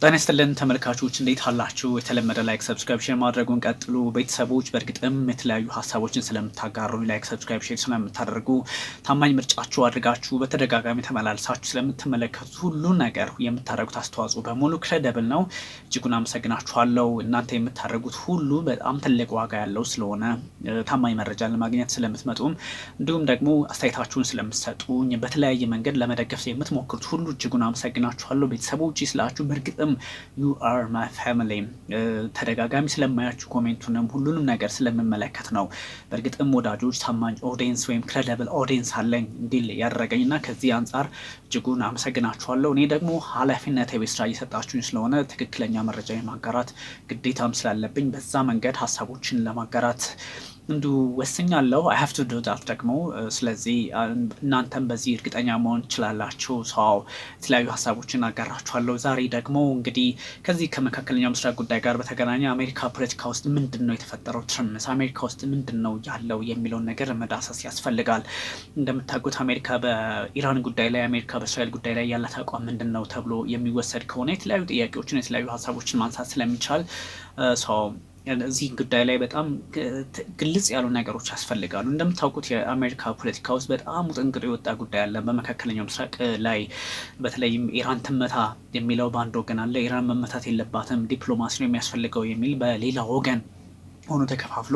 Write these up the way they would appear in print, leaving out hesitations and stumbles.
ጤና ይስጥልን ተመልካቾች እንዴት አላችሁ? የተለመደ ላይክ ሰብስክራይብ ሼር ማድረጉን ቀጥሉ። ቤተሰቦች በእርግጥም የተለያዩ ሀሳቦችን ስለምታጋሩ ላይክ ሰብስክራይብ ሼር ስለምታደርጉ ታማኝ ምርጫችሁ አድርጋችሁ በተደጋጋሚ ተመላልሳችሁ ስለምትመለከቱት ሁሉ ነገር የምታደርጉት አስተዋጽኦ በሙሉ ክሬዲብል ነው። እጅጉን አመሰግናችኋለሁ። እናንተ የምታደርጉት ሁሉ በጣም ትልቅ ዋጋ ያለው ስለሆነ ታማኝ መረጃን ለማግኘት ስለምትመጡም እንዲሁም ደግሞ አስተያየታችሁን ስለምትሰጡኝ በተለያየ መንገድ ለመደገፍ የምትሞክሩት ሁሉ እጅጉን አመሰግናችኋለሁ። ቤተሰቦች ስላችሁ በእርግጥም you are my family ተደጋጋሚ ስለማያችሁ ኮሜንቱንም ሁሉንም ነገር ስለምመለከት ነው። በእርግጥም ወዳጆች ታማኝ ኦዲየንስ ወይም ክሬዲብል ኦዲየንስ አለኝ እንዲል ያደረገኝና ከዚህ አንጻር እጅጉን አመሰግናችኋለሁ። እኔ ደግሞ ኃላፊነት የቤት ስራ እየሰጣችሁኝ ስለሆነ ትክክለኛ መረጃ የማጋራት ግዴታም ስላለብኝ በዛ መንገድ ሀሳቦችን ለማጋራት እንዲሁ ወስኛለሁ። I have to do that ደግሞ ስለዚህ እናንተም በዚህ እርግጠኛ መሆን ትችላላችሁ። ሰው የተለያዩ ሀሳቦችን አጋራችኋለሁ። ዛሬ ደግሞ እንግዲህ ከዚህ ከመካከለኛው ምስራቅ ጉዳይ ጋር በተገናኘ አሜሪካ ፖለቲካ ውስጥ ምንድን ነው የተፈጠረው ትርምስ፣ አሜሪካ ውስጥ ምንድን ነው ያለው የሚለውን ነገር መዳሰስ ያስፈልጋል። እንደምታውቁት አሜሪካ በኢራን ጉዳይ ላይ፣ አሜሪካ በእስራኤል ጉዳይ ላይ ያላት አቋም ምንድን ነው ተብሎ የሚወሰድ ከሆነ የተለያዩ ጥያቄዎችን የተለያዩ ሀሳቦችን ማንሳት ስለሚቻል ሰው እዚህ ጉዳይ ላይ በጣም ግልጽ ያሉ ነገሮች ያስፈልጋሉ። እንደምታውቁት የአሜሪካ ፖለቲካ ውስጥ በጣም ውጥንቅጥ የወጣ ጉዳይ አለ። በመካከለኛው ምስራቅ ላይ በተለይም ኢራን ትመታ የሚለው በአንድ ወገን አለ፣ ኢራን መመታት የለባትም ዲፕሎማሲ ነው የሚያስፈልገው የሚል በሌላ ወገን ሆኖ ተከፋፍሎ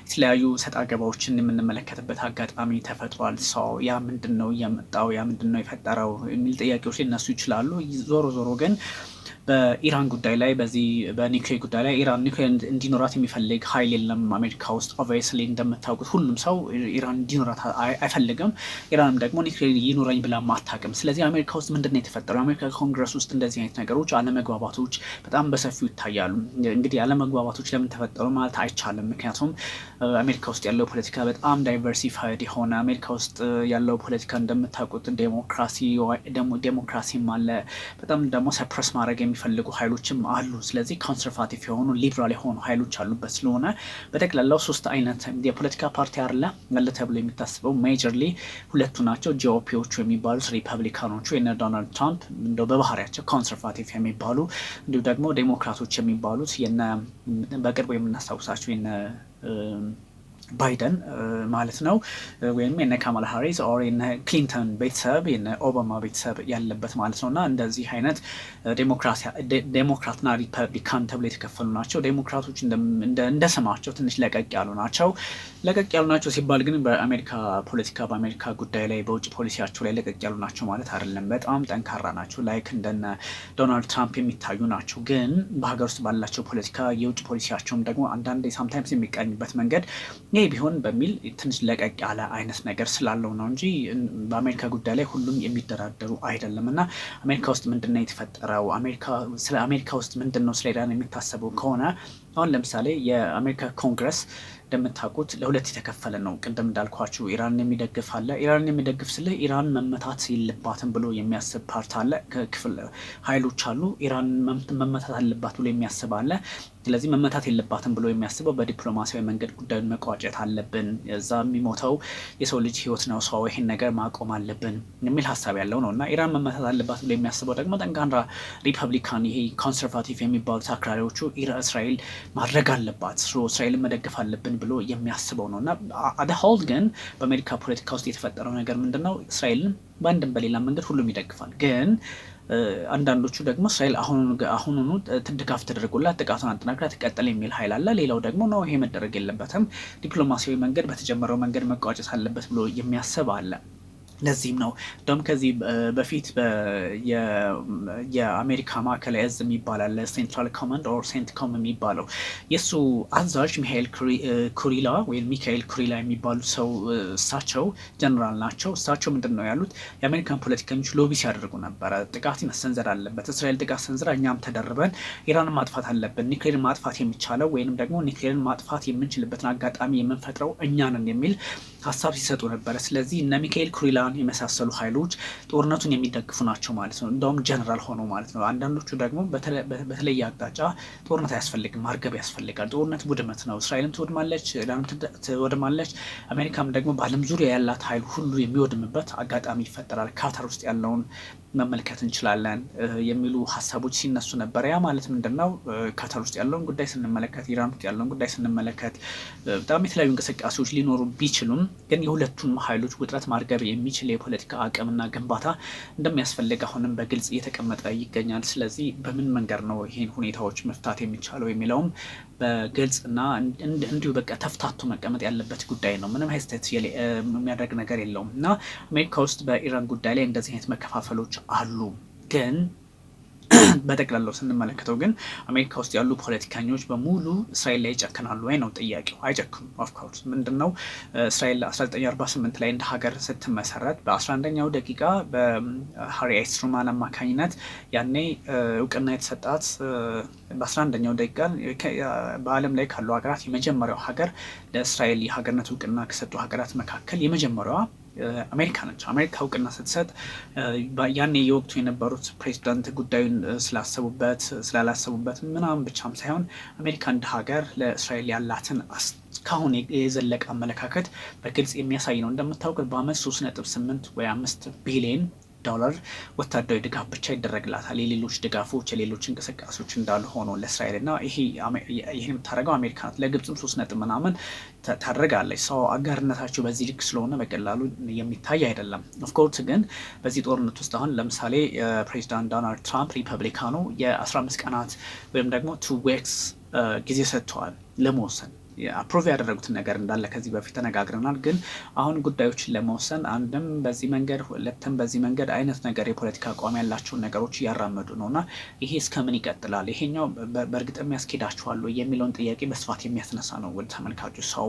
የተለያዩ ሰጣ ገባዎችን የምንመለከትበት አጋጣሚ ተፈጥሯል። ሰው ያ ምንድን ነው እያመጣው ያ ምንድን ነው የፈጠረው የሚል ጥያቄዎች ሊነሱ ይችላሉ። ዞሮ ዞሮ ግን በኢራን ጉዳይ ላይ በዚህ በኒውክሌር ጉዳይ ላይ ኢራን ኒውክሌር እንዲኖራት የሚፈልግ ኃይል የለም አሜሪካ ውስጥ። ኦብቪየስሊ እንደምታውቁት ሁሉም ሰው ኢራን እንዲኖራት አይፈልግም። ኢራንም ደግሞ ኒውክሌር ይኑረኝ ብላ አታውቅም። ስለዚህ አሜሪካ ውስጥ ምንድን ነው የተፈጠረው? አሜሪካ ኮንግረስ ውስጥ እንደዚህ አይነት ነገሮች አለመግባባቶች በጣም በሰፊው ይታያሉ። እንግዲህ አለመግባባቶች ለምን ተፈጠሩ ማለት አይቻልም። ምክንያቱም አሜሪካ ውስጥ ያለው ፖለቲካ በጣም ዳይቨርሲፋይድ የሆነ አሜሪካ ውስጥ ያለው ፖለቲካ እንደምታውቁት ዴሞክራሲም አለ፣ በጣም ደግሞ ሰፕረስ ማድረግ የሚፈልጉ ኃይሎችም አሉ። ስለዚህ ኮንሰርቫቲቭ የሆኑ ሊብራል የሆኑ ኃይሎች አሉበት። ስለሆነ በጠቅላላው ሶስት አይነት የፖለቲካ ፓርቲ አለ ተብሎ የሚታስበው ሜጀርሊ ሁለቱ ናቸው። ጂኦፒዎቹ የሚባሉት ሪፐብሊካኖቹ የነ ዶናልድ ትራምፕ እንደው በባህሪያቸው ኮንሰርቫቲቭ የሚባሉ እንዲሁ ደግሞ ዴሞክራቶች የሚባሉት በቅርቡ የምናስታውሳቸው የነ ባይደን ማለት ነው፣ ወይም የነ ካማላ ሃሪስ ኦር የነ ክሊንተን ቤተሰብ የነ ኦባማ ቤተሰብ ያለበት ማለት ነው። እና እንደዚህ አይነት ዴሞክራትና ሪፐብሊካን ተብሎ የተከፈሉ ናቸው። ዴሞክራቶች እንደ ስማቸው ትንሽ ለቀቅ ያሉ ናቸው። ለቀቅ ያሉ ናቸው ሲባል ግን በአሜሪካ ፖለቲካ በአሜሪካ ጉዳይ ላይ በውጭ ፖሊሲያቸው ላይ ለቀቅ ያሉ ናቸው ማለት አይደለም። በጣም ጠንካራ ናቸው። ላይክ እንደነ ዶናልድ ትራምፕ የሚታዩ ናቸው። ግን በሀገር ውስጥ ባላቸው ፖለቲካ የውጭ ፖሊሲያቸውም ደግሞ አንዳንዴ ሳምታይምስ የሚቀኝበት መንገድ ይህ ቢሆን በሚል ትንሽ ለቀቅ ያለ አይነት ነገር ስላለው ነው እንጂ በአሜሪካ ጉዳይ ላይ ሁሉም የሚደራደሩ አይደለም። እና አሜሪካ ውስጥ ምንድነው የተፈጠረው? ስለ አሜሪካ ውስጥ ምንድነው ስለ ኢራን የሚታሰበው ከሆነ አሁን ለምሳሌ የአሜሪካ ኮንግረስ እንደምታውቁት ለሁለት የተከፈለ ነው። ቅድም እንዳልኳችሁ ኢራንን የሚደግፍ አለ። ኢራንን የሚደግፍ ስለ ኢራን መመታት የለባትም ብሎ የሚያስብ ፓርት አለ፣ ክፍል ኃይሎች አሉ። ኢራን መመታት አለባት ብሎ የሚያስብ አለ። ስለዚህ መመታት የለባትም ብሎ የሚያስበው በዲፕሎማሲያዊ መንገድ ጉዳዩን መቋጨት አለብን፣ እዛ የሚሞተው የሰው ልጅ ህይወት ነው፣ ሰው ይሄን ነገር ማቆም አለብን የሚል ሀሳብ ያለው ነው። እና ኢራን መመታት አለባት ብሎ የሚያስበው ደግሞ ጠንካራ ሪፐብሊካን ይሄ ኮንሰርቫቲቭ የሚባሉት አክራሪዎቹ እስራኤል ማድረግ አለባት፣ እስራኤልን መደገፍ አለብን ብሎ የሚያስበው ነው። እና አደሆል ግን በአሜሪካ ፖለቲካ ውስጥ የተፈጠረው ነገር ምንድን ነው? እስራኤልን በአንድም በሌላ መንገድ ሁሉም ይደግፋል። ግን አንዳንዶቹ ደግሞ እስራኤል አሁኑኑ ድጋፍ ተደርጎላት ጥቃቱን አጠናክራ ትቀጥል የሚል ኃይል አለ። ሌላው ደግሞ ነው ይሄ መደረግ የለበትም፣ ዲፕሎማሲያዊ መንገድ በተጀመረው መንገድ መቋጨት አለበት ብሎ የሚያስብ አለ። ለዚህም ነው እንደውም ከዚህ በፊት የአሜሪካ ማዕከላዊ እዝ የሚባል አለ፣ ሴንትራል ኮማንድ ኦር ሴንትኮም የሚባለው የእሱ አዛዥ ሚካኤል ኩሪላ የሚባሉ ሰው እሳቸው ጀነራል ናቸው። እሳቸው ምንድን ነው ያሉት? የአሜሪካን ፖለቲከኞች ሎቢ ሲያደርጉ ነበረ። ጥቃት መሰንዘር አለበት፣ እስራኤል ጥቃት ሰንዝራ እኛም ተደርበን ኢራንን ማጥፋት አለብን፣ ኒክሌርን ማጥፋት የሚቻለው ወይንም ደግሞ ኒክሌርን ማጥፋት የምንችልበትን አጋጣሚ የምንፈጥረው እኛ ነን የሚል ሀሳብ ሲሰጡ ነበረ። ስለዚህ እነ ሚካኤል ኩሪላ ኢራን የመሳሰሉ ኃይሎች ጦርነቱን የሚደግፉ ናቸው ማለት ነው። እንደውም ጀነራል ሆነው ማለት ነው። አንዳንዶቹ ደግሞ በተለየ አቅጣጫ ጦርነት አያስፈልግም፣ ማርገብ ያስፈልጋል። ጦርነት ውድመት ነው። እስራኤልም ትወድማለች፣ ኢራንም ትወድማለች። አሜሪካም ደግሞ በዓለም ዙሪያ ያላት ኃይል ሁሉ የሚወድምበት አጋጣሚ ይፈጠራል። ካታር ውስጥ ያለውን መመልከት እንችላለን የሚሉ ሀሳቦች ሲነሱ ነበር። ያ ማለት ምንድነው? ካታር ውስጥ ያለውን ጉዳይ ስንመለከት፣ ኢራን ውስጥ ያለውን ጉዳይ ስንመለከት በጣም የተለያዩ እንቅስቃሴዎች ሊኖሩ ቢችሉም ግን የሁለቱን ኃይሎች ውጥረት ማርገብ የሚችል የፖለቲካ አቅምና ግንባታ እንደሚያስፈልግ አሁንም በግልጽ እየተቀመጠ ይገኛል። ስለዚህ በምን መንገድ ነው ይህን ሁኔታዎች መፍታት የሚቻለው የሚለውም በግልጽ እና እንዲሁ በቃ ተፍታቶ መቀመጥ ያለበት ጉዳይ ነው። ምንም ሄስቴት የሚያደርግ ነገር የለውም እና አሜሪካ ውስጥ በኢራን ጉዳይ ላይ እንደዚህ አይነት መከፋፈሎች አሉ። ግን በጠቅላላው ስንመለከተው ግን አሜሪካ ውስጥ ያሉ ፖለቲከኞች በሙሉ እስራኤል ላይ ይጨክናሉ ወይ ነው ጥያቄው። አይጨክኑም። ኦፍኮርስ ምንድነው እስራኤል 1948 ላይ እንደ ሀገር ስትመሰረት በ11ኛው ደቂቃ በሃሪ ኤስ ትሩማን አማካኝነት ያኔ እውቅና የተሰጣት በ11ኛው ደቂቃ በዓለም ላይ ካሉ ሀገራት የመጀመሪያው ሀገር ለእስራኤል የሀገርነት እውቅና ከሰጡ ሀገራት መካከል የመጀመሪያዋ አሜሪካ ነች። አሜሪካ እውቅና ስትሰጥ ያኔ የወቅቱ የነበሩት ፕሬዚዳንት ጉዳዩን ስላላሰቡበት ምናምን ብቻም ሳይሆን አሜሪካ እንደ ሀገር ለእስራኤል ያላትን እስካሁን የዘለቀ አመለካከት በግልጽ የሚያሳይ ነው። እንደምታውቁት በአመት 3.8 ወይ 5 ቢሊዮን ዶላር ወታደራዊ ድጋፍ ብቻ ይደረግላታል። የሌሎች ድጋፎች የሌሎች እንቅስቃሴዎች እንዳሉ ሆኖ ለእስራኤል እና ይሄን የምታደርገው አሜሪካ ናት። ለግብፅም 3 ምናምን ታደርጋለች። ሰው አጋርነታቸው በዚህ ልክ ስለሆነ በቀላሉ የሚታይ አይደለም። ኦፍኮርስ ግን በዚህ ጦርነት ውስጥ አሁን ለምሳሌ ፕሬዚዳንት ዶናልድ ትራምፕ ሪፐብሊካኑ የ15 ቀናት ወይም ደግሞ 2 ዊክስ ጊዜ ሰጥተዋል ለመወሰን አፕሮቭ ያደረጉትን ነገር እንዳለ ከዚህ በፊት ተነጋግረናል። ግን አሁን ጉዳዮችን ለመወሰን አንድም በዚህ መንገድ ሁለትም በዚህ መንገድ አይነት ነገር የፖለቲካ አቋም ያላቸውን ነገሮች እያራመዱ ነው እና ይሄ እስከምን ይቀጥላል? ይሄኛው በእርግጥም ያስኬዳቸዋል የሚለውን ጥያቄ በስፋት የሚያስነሳ ነው። ወደ ተመልካቾች ሰው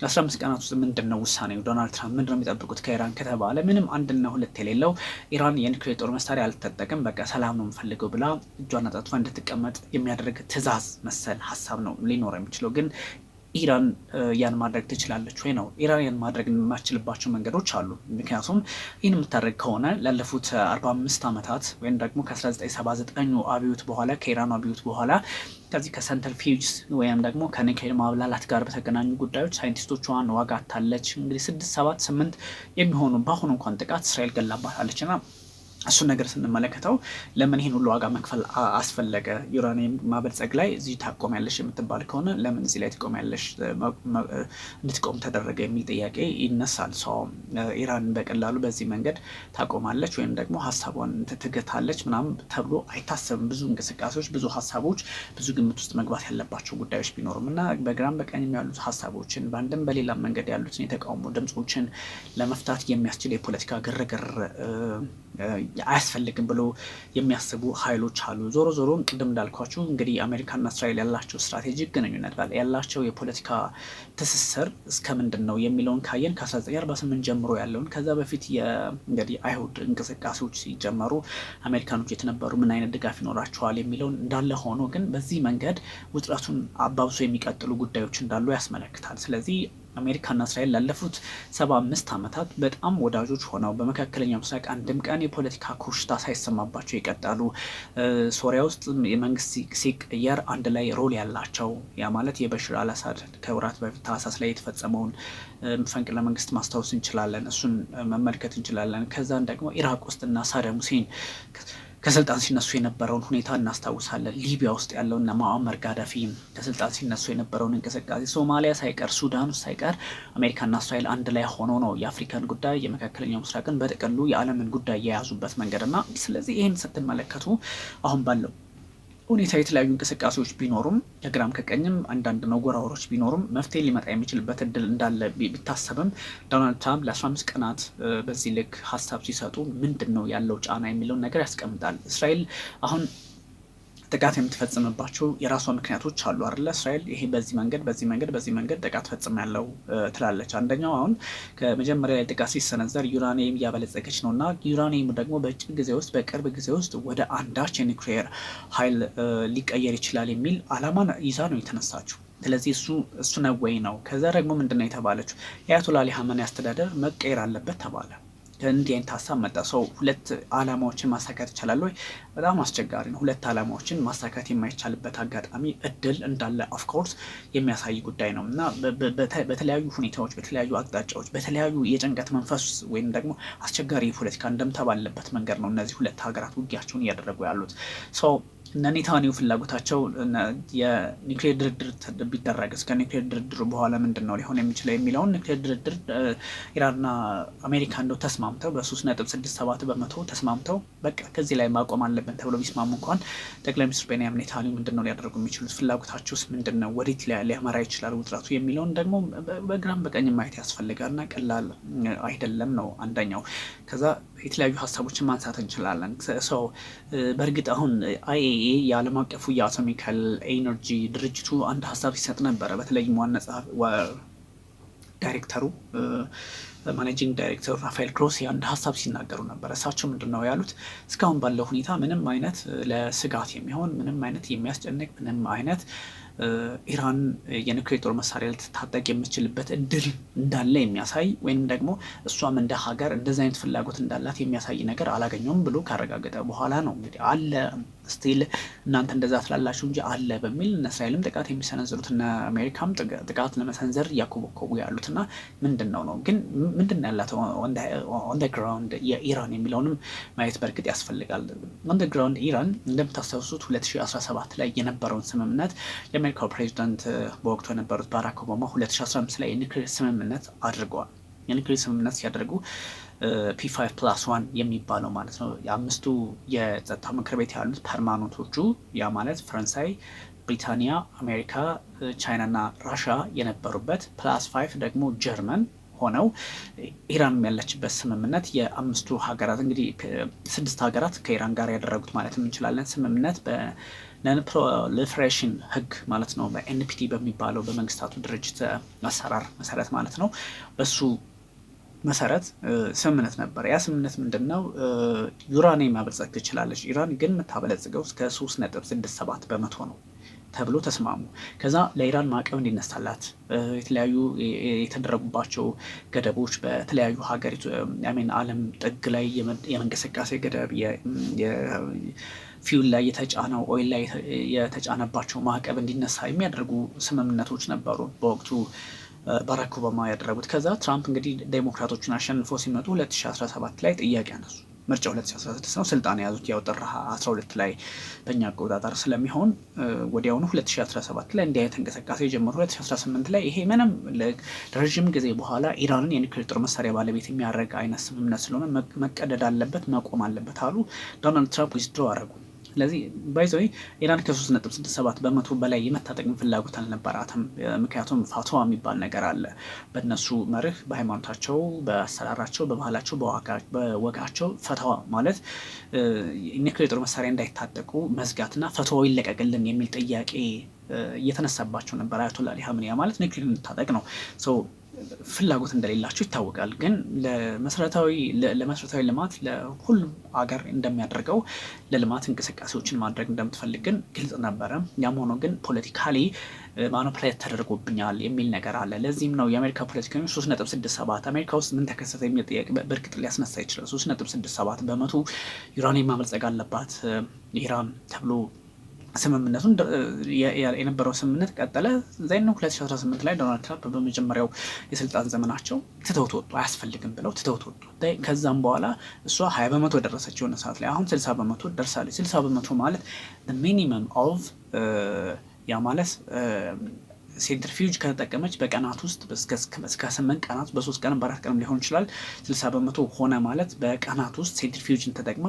15 ቀናት ውስጥ ምንድን ነው ውሳኔው? ዶናልድ ትራምፕ ምንድን ነው የሚጠብቁት ከኢራን ከተባለ ምንም አንድና ሁለት የሌለው ኢራን የኒውክሌር ጦር መሳሪያ አልተጠቀም፣ በቃ ሰላም ነው የምፈልገው ብላ እጇን አጣጥፋ እንድትቀመጥ የሚያደርግ ትዕዛዝ መሰል ሀሳብ ነው ሊኖር የሚችለው። ግን ኢራን ያን ማድረግ ትችላለች ወይ ነው? ኢራን ያን ማድረግ የማትችልባቸው መንገዶች አሉ። ምክንያቱም ይህን የምታደርግ ከሆነ ላለፉት 45 ዓመታት ወይም ደግሞ ከ1979 አብዮት በኋላ ከኢራኑ አብዮት በኋላ ከዚህ ከሰንትሪፊውጅ ወይም ደግሞ ከኒውክሌር ማብላላት ጋር በተገናኙ ጉዳዮች ሳይንቲስቶቿን ዋጋ አታለች። እንግዲህ 6፣ 7፣ 8 የሚሆኑ በአሁኑ እንኳን ጥቃት እስራኤል ገላባታለች እና እሱን ነገር ስንመለከተው ለምን ይህን ሁሉ ዋጋ መክፈል አስፈለገ? ዩራኒየም ማበልጸግ ላይ እዚህ ታቆሚያለሽ የምትባል ከሆነ ለምን እዚህ ላይ ትቆሚያለሽ? እንድትቆም ተደረገ የሚል ጥያቄ ይነሳል። ሰው ኢራን በቀላሉ በዚህ መንገድ ታቆማለች ወይም ደግሞ ሀሳቧን ትገታለች ምናምን ተብሎ አይታሰብም። ብዙ እንቅስቃሴዎች፣ ብዙ ሀሳቦች፣ ብዙ ግምት ውስጥ መግባት ያለባቸው ጉዳዮች ቢኖሩም እና በግራም በቀኝም ያሉት ሀሳቦችን በአንድም በሌላም መንገድ ያሉትን የተቃውሞ ድምፆችን ለመፍታት የሚያስችል የፖለቲካ ግርግር አያስፈልግም ብሎ የሚያስቡ ኃይሎች አሉ። ዞሮ ዞሮ ቅድም እንዳልኳችሁ እንግዲህ አሜሪካና እስራኤል ያላቸው ስትራቴጂክ ግንኙነት ያላቸው የፖለቲካ ትስስር እስከ ምንድን ነው የሚለውን ካየን ከ1948 ጀምሮ ያለውን ከዛ በፊት እንግዲህ አይሁድ እንቅስቃሴዎች ሲጀመሩ አሜሪካኖች የተነበሩ ምን አይነት ድጋፍ ይኖራቸዋል የሚለውን እንዳለ ሆኖ ግን በዚህ መንገድ ውጥረቱን አባብሶ የሚቀጥሉ ጉዳዮች እንዳሉ ያስመለክታል። ስለዚህ አሜሪካና እስራኤል ላለፉት 75 ዓመታት በጣም ወዳጆች ሆነው በመካከለኛው ምስራቅ አንድም ቀን የፖለቲካ ኮሽታ ሳይሰማባቸው ይቀጣሉ። ሶሪያ ውስጥ የመንግስት ሲቀየር አንድ ላይ ሮል ያላቸው ያ ማለት የበሽር አልአሳድ ከወራት በፊት ታህሳስ ላይ የተፈጸመውን መፈንቅለ መንግስት ማስታወስ እንችላለን። እሱን መመልከት እንችላለን። ከዛን ደግሞ ኢራቅ ውስጥና ሳዳም ሁሴን ከስልጣን ሲነሱ የነበረውን ሁኔታ እናስታውሳለን። ሊቢያ ውስጥ ያለውና ሙአመር ጋዳፊ ከስልጣን ሲነሱ የነበረውን እንቅስቃሴ፣ ሶማሊያ ሳይቀር ሱዳን ውስጥ ሳይቀር አሜሪካና እስራኤል አንድ ላይ ሆኖ ነው የአፍሪካን ጉዳይ የመካከለኛው ምስራቅን በጥቅሉ የዓለምን ጉዳይ የያዙበት መንገድና ስለዚህ ይህን ስትመለከቱ አሁን ባለው ሁኔታ የተለያዩ እንቅስቃሴዎች ቢኖሩም ከግራም ከቀኝም አንዳንድ መወራወሮች ቢኖሩም መፍትሄ ሊመጣ የሚችልበት እድል እንዳለ ቢታሰብም ዶናልድ ትራምፕ ለ15 ቀናት በዚህ ልክ ሀሳብ ሲሰጡ ምንድን ነው ያለው ጫና የሚለውን ነገር ያስቀምጣል። እስራኤል አሁን ጥቃት የምትፈጽምባቸው የራሷ ምክንያቶች አሉ አይደለ? እስራኤል ይሄ በዚህ መንገድ ጥቃት ፈጽም ያለው ትላለች። አንደኛው አሁን ከመጀመሪያ ላይ ጥቃት ሲሰነዘር ዩራኒየም እያበለጸገች ነው እና ዩራኒየም ደግሞ በቅርብ ጊዜ ውስጥ ወደ አንዳች የኒውክሌር ኃይል ሊቀየር ይችላል የሚል አላማን ይዛ ነው የተነሳችው። ስለዚህ እሱ ነው ወይ ነው። ከዛ ደግሞ ምንድነው የተባለችው? የአያቶላ አሊ ሀመኒ አስተዳደር መቀየር አለበት ተባለ። እንዲህ አይነት ሀሳብ መጣ። ሰው ሁለት አላማዎችን ማሳካት ይቻላል ወይ? በጣም አስቸጋሪ ነው። ሁለት አላማዎችን ማሳካት የማይቻልበት አጋጣሚ እድል እንዳለ ኦፍኮርስ የሚያሳይ ጉዳይ ነው እና በተለያዩ ሁኔታዎች፣ በተለያዩ አቅጣጫዎች፣ በተለያዩ የጭንቀት መንፈስ ወይም ደግሞ አስቸጋሪ የፖለቲካ እንደምታ ባለበት መንገድ ነው እነዚህ ሁለት ሀገራት ውጊያቸውን እያደረጉ ያሉት። ሰው እነ ኔታንያሁ ፍላጎታቸው የኒውክሌር ድርድር ቢደረግ እስከ ኒውክሌር ድርድሩ በኋላ ምንድን ነው ሊሆን የሚችለው የሚለውን ኒውክሌር ድርድር ኢራንና አሜሪካ እንደው ተስማምተው በ3.67 በመቶ ተስማምተው በቃ ከዚህ ላይ ማቆም አለብን ተብሎ ቢስማሙ እንኳን ጠቅላይ ሚኒስትር ቤንያሚን ኔታንያሁ ምንድን ነው ሊያደርጉ የሚችሉት? ፍላጎታቸውስ ምንድን ነው? ወዴት ሊያመራ ይችላል ውጥረቱ የሚለውን ደግሞ በግራም በቀኝ ማየት ያስፈልጋልና ቀላል አይደለም ነው አንደኛው። ከዛ የተለያዩ ሀሳቦችን ማንሳት እንችላለን። ሰው በእርግጥ አሁን IAEA የዓለም አቀፉ የአቶሚካል ኤነርጂ ድርጅቱ አንድ ሀሳብ ሲሰጥ ነበረ። በተለይም ዋና ዳይሬክተሩ ማኔጂንግ ዳይሬክተር ራፋኤል ግሮሲ አንድ ሀሳብ ሲናገሩ ነበር። እሳቸው ምንድን ነው ያሉት? እስካሁን ባለው ሁኔታ ምንም አይነት ለስጋት የሚሆን ምንም አይነት የሚያስጨንቅ ምንም አይነት ኢራን የኒውክሌር ጦር መሳሪያ ልትታጠቅ የምትችልበት እድል እንዳለ የሚያሳይ ወይም ደግሞ እሷም እንደ ሀገር እንደዚህ አይነት ፍላጎት እንዳላት የሚያሳይ ነገር አላገኘውም ብሎ ካረጋገጠ በኋላ ነው እንግዲህ አለ ስቲል እናንተ እንደዛ ትላላችሁ እንጂ አለ በሚል እነ እስራኤልም ጥቃት የሚሰነዝሩት እነ አሜሪካም ጥቃት ለመሰንዘር እያኮበኮቡ ያሉትና ምንድን ነው ግን ምንድን ነው ያላት ኦን ደ ግራውንድ የኢራን የሚለውንም ማየት በእርግጥ ያስፈልጋል። ኦን ደ ግራውንድ ኢራን እንደምታስታውሱት 2017 ላይ የነበረውን ስምምነት የአሜሪካው ፕሬዚዳንት በወቅቱ የነበሩት ባራክ ኦባማ 2015 ላይ የኒውክሌር ስምምነት አድርገዋል። የኒውክሌር ስምምነት ሲያደርጉ P5+1 የሚባለው ማለት ነው የአምስቱ የጸጥታ ምክር ቤት ያሉት ፐርማነንቶቹ ያ ማለት ፈረንሳይ፣ ብሪታንያ፣ አሜሪካ፣ ቻይና እና ራሻ የነበሩበት +5 ደግሞ ጀርመን ሆነው ኢራን ያለችበት ስምምነት የአምስቱ ሀገራት እንግዲህ 6 ሀገራት ከኢራን ጋር ያደረጉት ማለት እንችላለን ስምምነት በነን ፕሮሊፌሬሽን ህግ ማለት ነው በኤንፒቲ በሚባለው በመንግስታቱ ድርጅት አሰራር መሰረት ማለት ነው በሱ መሰረት ስምምነት ነበር። ያ ስምምነት ምንድነው? ዩራኒየም ማበልጸግ ትችላለች። ኢራን ግን የምታበለጽገው እስከ 3.67 በመቶ ነው ተብሎ ተስማሙ። ከዛ ለኢራን ማዕቀብ እንዲነሳላት የተለያዩ የተደረጉባቸው ገደቦች በተለያዩ ሀገሪቱ ዓለም ጥግ ላይ የመንቀሳቀስ ገደብ ፊውል ላይ የተጫነው ኦይል ላይ የተጫነባቸው ማዕቀብ እንዲነሳ የሚያደርጉ ስምምነቶች ነበሩ በወቅቱ ባራክ ኦባማ ያደረጉት። ከዛ ትራምፕ እንግዲህ ዴሞክራቶችን አሸንፈው ሲመጡ 2017 ላይ ጥያቄ አነሱ። ምርጫ 2016 ነው ስልጣን የያዙት ያው ጥር 12 ላይ በእኛ አቆጣጠር ስለሚሆን ወዲያውኑ 2017 ላይ እንዲህ አይነት እንቅስቃሴ የጀመሩ 2018 ላይ ይሄ ምንም ለረዥም ጊዜ በኋላ ኢራንን የኒውክሌር ጦር መሳሪያ ባለቤት የሚያደርግ አይነት ስምምነት ስለሆነ መቀደድ አለበት መቆም አለበት አሉ። ዶናልድ ትራምፕ ዊዝድሮ አደረጉ። ስለዚህ ባይዘይ ኢራን ከ3.67 በመቶ በላይ የመታጠቅ ፍላጎት አልነበራትም። ምክንያቱም ፋትዋ የሚባል ነገር አለ በእነሱ መርህ፣ በሃይማኖታቸው፣ በአሰራራቸው፣ በባህላቸው፣ በወጋቸው ፈትዋ ማለት ኒውክሌር ጦር መሳሪያ እንዳይታጠቁ መዝጋትና ፈትዋው ይለቀቅልን የሚል ጥያቄ እየተነሳባቸው ነበር። አያቶላ አሊ ሀምኒያ ማለት ኒውክሌር እንድታጠቅ ነው ሰው ፍላጎት እንደሌላቸው ይታወቃል። ግን ለመሰረታዊ ልማት ለሁሉም ሀገር እንደሚያደርገው ለልማት እንቅስቃሴዎችን ማድረግ እንደምትፈልግ ግን ግልጽ ነበረ። ያም ሆኖ ግን ፖለቲካሊ ማኖፕሌት ተደርጎብኛል የሚል ነገር አለ። ለዚህም ነው የአሜሪካ ፖለቲከኞች 3.67 አሜሪካ ውስጥ ምን ተከሰተ የሚል ጥያቄ በእርግጥ ሊያስነሳ ይችላል። 3.67 በመቶ ዩራኒየም ማበልጸግ አለባት ኢራን ተብሎ ስምምነቱን የነበረው ስምምነት ቀጠለ። ዛይን ነው 2018 ላይ ዶናልድ ትራምፕ በመጀመሪያው የስልጣን ዘመናቸው ትተውት ወጡ። አያስፈልግም ብለው ትተውት ወጡ። ከዛም በኋላ እሷ 20 በመቶ ደረሰች የሆነ ሰዓት ላይ። አሁን 60 በመቶ ደርሳለች። 60 በመቶ ማለት ሚኒመም ኦፍ ያ ማለት ሴንትሪፊውጅ ከተጠቀመች በቀናት ውስጥ እስከ 8 ቀናት በ3 ቀን በ4 ቀን ሊሆን ይችላል 60 በመቶ ሆነ ማለት በቀናት ውስጥ ሴንትሪፊውጅን ተጠቅማ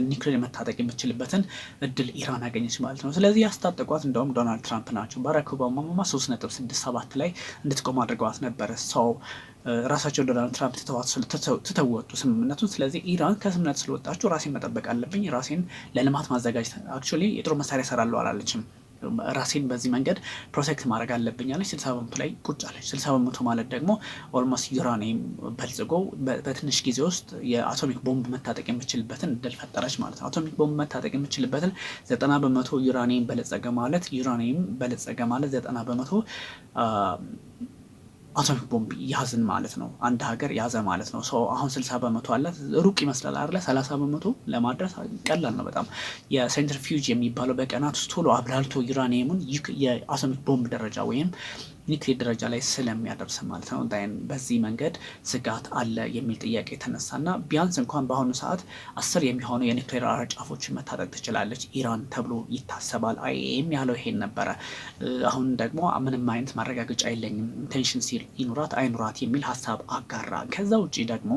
ኒውክሌር መታጠቅ የምትችልበትን እድል ኢራን አገኘች ማለት ነው። ስለዚህ ያስታጠቋት እንደውም ዶናልድ ትራምፕ ናቸው። ባራክ ኦባማ 3.67 ላይ እንድትቆም አድርገዋት ነበረ። ሰው ራሳቸው ዶናልድ ትራምፕ ትተወጡ ስምምነቱን። ስለዚህ ኢራን ከስምምነት ስለወጣችሁ ራሴን መጠበቅ አለብኝ፣ ራሴን ለልማት ማዘጋጀት አክቹዋሊ የጦር መሳሪያ እሰራለሁ አላለችም። ራሴን በዚህ መንገድ ፕሮቴክት ማድረግ አለብኝ አለች። 60 በመቶ ላይ ቁጭ አለች። 60 በመቶ ማለት ደግሞ ኦልሞስት ዩራኒየም በልጽጎ በትንሽ ጊዜ ውስጥ የአቶሚክ ቦምብ መታጠቅ የምችልበትን እድል ፈጠረች ማለት ነው። አቶሚክ ቦምብ መታጠቅ የምችልበትን 90 በመቶ ዩራኒየም በለጸገ ማለት 90 በመቶ አቶሚክ ቦምብ ያዝን ማለት ነው። አንድ ሀገር ያዘ ማለት ነው። ሰው አሁን 60 በመቶ አላት። ሩቅ ይመስላል አይደለ? 30 በመቶ ለማድረስ ቀላል ነው በጣም። የሴንትሪፊውጅ የሚባለው በቀናት ውስጥ ቶሎ አብላልቶ ዩራኒየሙን የአቶሚክ ቦምብ ደረጃ ወይም ኒውክሌር ደረጃ ላይ ስለሚያደርስ ማለት ነው። በዚህ መንገድ ስጋት አለ የሚል ጥያቄ የተነሳና ቢያንስ እንኳን በአሁኑ ሰዓት 10 የሚሆኑ የኒውክሌር ጫፎችን መታጠቅ ትችላለች ኢራን ተብሎ ይታሰባል። አይኤም ያለው ይሄን ነበረ። አሁን ደግሞ ምንም አይነት ማረጋገጫ የለኝም ኢንቴንሽን ሲል ይኑራት አይኑራት የሚል ሀሳብ አጋራ። ከዛ ውጭ ደግሞ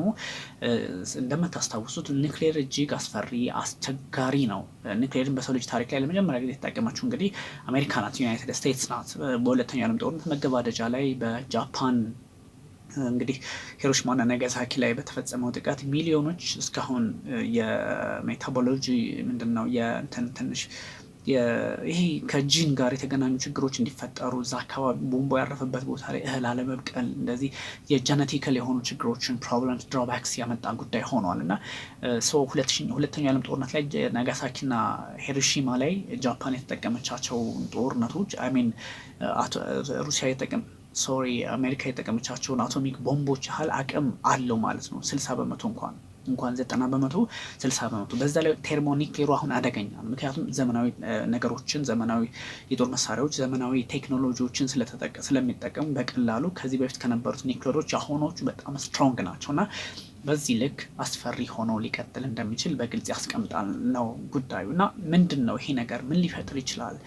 እንደምታስታውሱት ኒውክሌር እጅግ አስፈሪ አስቸጋሪ ነው። ኒውክሌርን በሰው ልጅ ታሪክ ላይ ለመጀመሪያ ጊዜ የተጠቀመችው እንግዲህ አሜሪካ ናት፣ ዩናይትድ ስቴትስ ናት። በሁለተኛው ዓለም ጦርነት መገባደጃ ላይ በጃፓን እንግዲህ ሂሮሺማና ናጋሳኪ ላይ በተፈጸመው ጥቃት ሚሊዮኖች እስካሁን የሜታቦሎጂ ምንድነው ትንሽ ይሄ ከጂን ጋር የተገናኙ ችግሮች እንዲፈጠሩ እዛ አካባቢ ቦምቦ ያረፈበት ቦታ ላይ እህል አለመብቀል እንደዚህ የጀነቲካል የሆኑ ችግሮችን ፕሮብለምስ ድሮባክስ ያመጣ ጉዳይ ሆኗል። እና ሁለተኛው ዓለም ጦርነት ላይ ናጋሳኪና ሂሮሺማ ላይ ጃፓን የተጠቀመቻቸው ጦርነቶች አሜሪካ የተጠቀመቻቸውን አቶሚክ ቦምቦች ያህል አቅም አለው ማለት ነው። 60 በመቶ እንኳን 90 በመቶ 60 በመቶ። በዛ ላይ ቴርሞኒክሌሩ አሁን አደገኛ ነው። ምክንያቱም ዘመናዊ ነገሮችን፣ ዘመናዊ የጦር መሳሪያዎች፣ ዘመናዊ ቴክኖሎጂዎችን ስለሚጠቀሙ በቀላሉ ከዚህ በፊት ከነበሩት ኒክሌሮች አሁኖቹ በጣም ስትሮንግ ናቸው እና በዚህ ልክ አስፈሪ ሆኖ ሊቀጥል እንደሚችል በግልጽ ያስቀምጣል ነው ጉዳዩ። እና ምንድን ነው ይሄ ነገር ምን ሊፈጥር ይችላል፣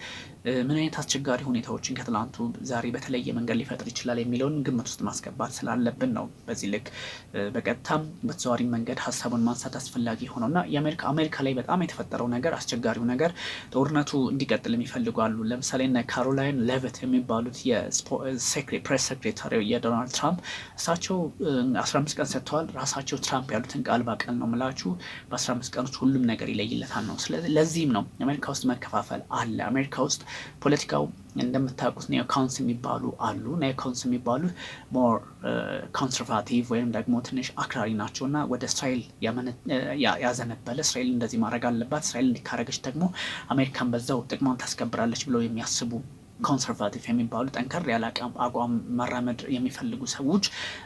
ምን አይነት አስቸጋሪ ሁኔታዎችን ከትላንቱ ዛሬ በተለየ መንገድ ሊፈጥር ይችላል የሚለውን ግምት ውስጥ ማስገባት ስላለብን ነው በዚህ ልክ በቀጥታም በተዘዋዋሪ መንገድ ሀሳቡን ማንሳት አስፈላጊ ሆነው እና አሜሪካ ላይ በጣም የተፈጠረው ነገር አስቸጋሪው ነገር ጦርነቱ እንዲቀጥል የሚፈልጉ አሉ። ለምሳሌ እነ ካሮላይን ሌቪት የሚባሉት የፕሬስ ሴክሬታሪ የዶናልድ ትራምፕ እሳቸው 15 ቀን ሰጥተዋል። ራሳቸው ትራምፕ ያሉትን ቃል በቃል ነው የምላችሁ። በ15 ቀን ውስጥ ሁሉም ነገር ይለይለታል ነው። ለዚህም ነው አሜሪካ ውስጥ መከፋፈል አለ። አሜሪካ ውስጥ ፖለቲካው እንደምታውቁት ኒዮኮንስ የሚባሉ አሉ። ኒዮኮንስ የሚባሉት ሞር ኮንሰርቫቲቭ ወይም ደግሞ ትንሽ አክራሪ ናቸው እና ወደ እስራኤል ያዘነበለ እስራኤል እንደዚህ ማድረግ አለባት፣ እስራኤል እንዲካረገች ደግሞ አሜሪካን በዛው ጥቅሟን ታስከብራለች ብለው የሚያስቡ ኮንሰርቫቲቭ የሚባሉ ጠንከር ያለ አቋም መራመድ የሚፈልጉ ሰዎች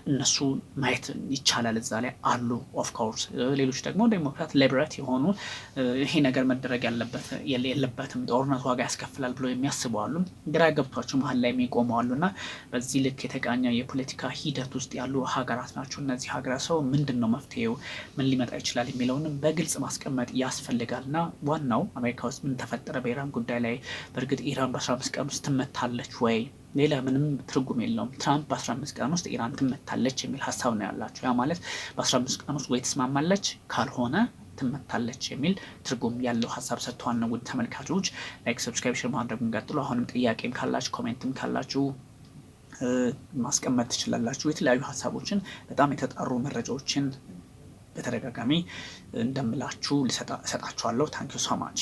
እነሱ ማየት ይቻላል እዛ ላይ አሉ። ኦፍኮርስ ሌሎች ደግሞ ዴሞክራት ሊበሬት የሆኑ ይሄ ነገር መደረግ የለበትም ጦርነቱ ዋጋ ያስከፍላል ብሎ የሚያስቡ አሉ። ግራ ገብቷቸው መሀል ላይ የሚቆሙ አሉ እና በዚህ ልክ የተቃኘ የፖለቲካ ሂደት ውስጥ ያሉ ሀገራት ናቸው እነዚህ ሀገራት። ሰው ምንድን ነው መፍትሄው፣ ምን ሊመጣ ይችላል የሚለውንም በግልጽ ማስቀመጥ ያስፈልጋል። እና ዋናው አሜሪካ ውስጥ ምን ተፈጠረ በኢራን ጉዳይ ላይ በእርግጥ ኢራን በ15 ቀን ትመታለች ወይ? ሌላ ምንም ትርጉም የለውም። ትራምፕ በ15 ቀን ውስጥ ኢራን ትመታለች የሚል ሀሳብ ነው ያላቸው። ያ ማለት በ15 ቀን ውስጥ ወይ ትስማማለች ካልሆነ ትመታለች የሚል ትርጉም ያለው ሀሳብ ሰጥተዋል ነው። ውድ ተመልካቾች ላይክ፣ ሰብስክራይብ፣ ሼር ማድረጉን ቀጥሎ። አሁንም ጥያቄም ካላችሁ ኮሜንትም ካላችሁ ማስቀመጥ ትችላላችሁ። የተለያዩ ሀሳቦችን በጣም የተጣሩ መረጃዎችን በተደጋጋሚ እንደምላችሁ እሰጣችኋለሁ። ታንኪዩ ሶ ማች